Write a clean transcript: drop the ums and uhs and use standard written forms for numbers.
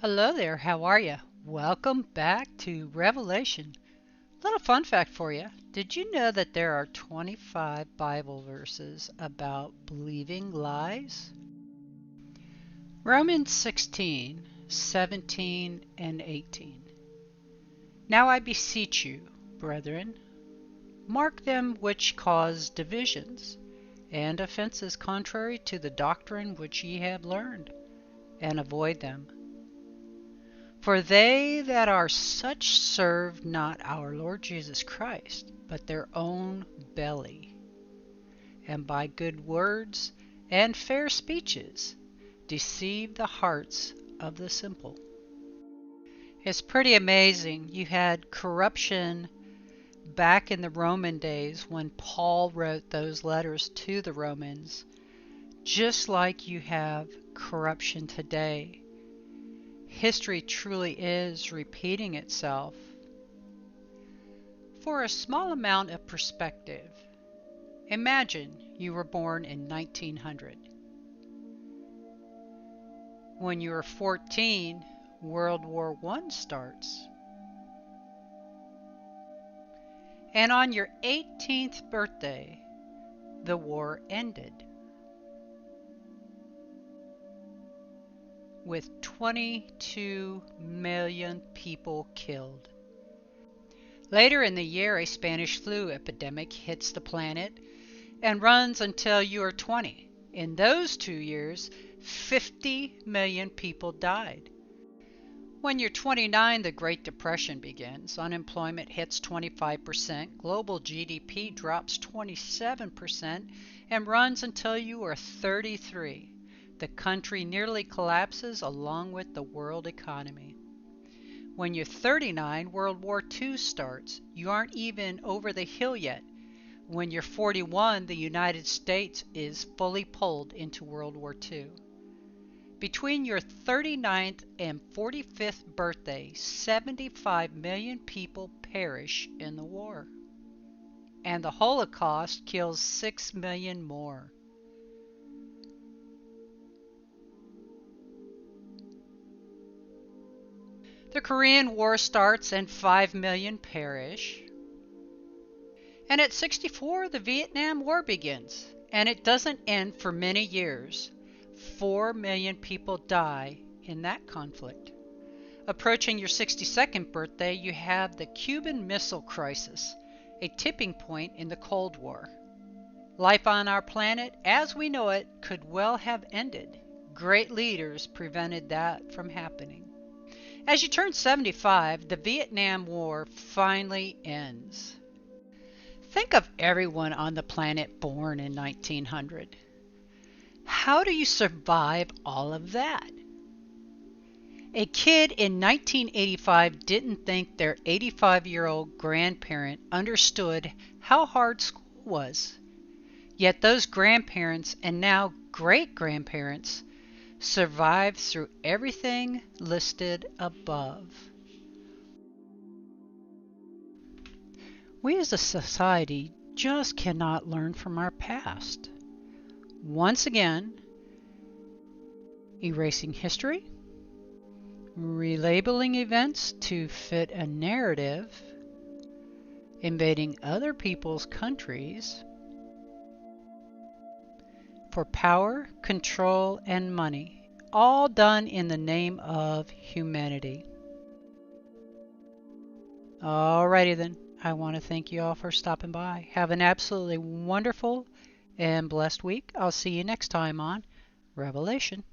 Hello there, how are you? Welcome back to Revelation. Little fun fact for you. Did you know that there are 25 Bible verses about believing lies? Romans 16, 17, and 18. Now I beseech you, brethren, mark them which cause divisions and offenses contrary to the doctrine which ye have learned, and avoid them. For they that are such serve not our Lord Jesus Christ, but their own belly, and by good words and fair speeches deceive the hearts of the simple. It's pretty amazing. You had corruption back in the Roman days when Paul wrote those letters to the Romans, just like you have corruption today. History truly is repeating itself. For a small amount of perspective, imagine you were born in 1900. When you were 14, World War I starts. And on your 18th birthday, the war ended, with 22 million people killed. Later in the year, a Spanish flu epidemic hits the planet and runs until you are 20. In those 2 years, 50 million people died. When you're 29, the Great Depression begins. Unemployment hits 25%, global GDP drops 27%, and runs until you are 33. The country nearly collapses along with the world economy. When you're 39, World War II starts. You aren't even over the hill yet. When you're 41, the United States is fully pulled into World War II. Between your 39th and 45th birthday, 75 million people perish in the war. And the Holocaust kills 6 million more. The Korean War starts and 5 million perish. And at 64, the Vietnam War begins. And it doesn't end for many years. 4 million people die in that conflict. Approaching your 62nd birthday, you have the Cuban Missile Crisis, a tipping point in the Cold War. Life on our planet, as we know it, could well have ended. Great leaders prevented that from happening. As you turn 75, the Vietnam War finally ends. Think of everyone on the planet born in 1900. How do you survive all of that? A kid in 1985 didn't think their 85-year-old grandparent understood how hard school was. Yet those grandparents and now great-grandparents survived through everything listed above. We as a society just cannot learn from our past. Once again, erasing history, relabeling events to fit a narrative, invading other people's countries for power, control, and money, all done in the name of humanity. Alrighty then, I want to thank you all for stopping by. Have an absolutely wonderful and blessed week. I'll see you next time on Revelation.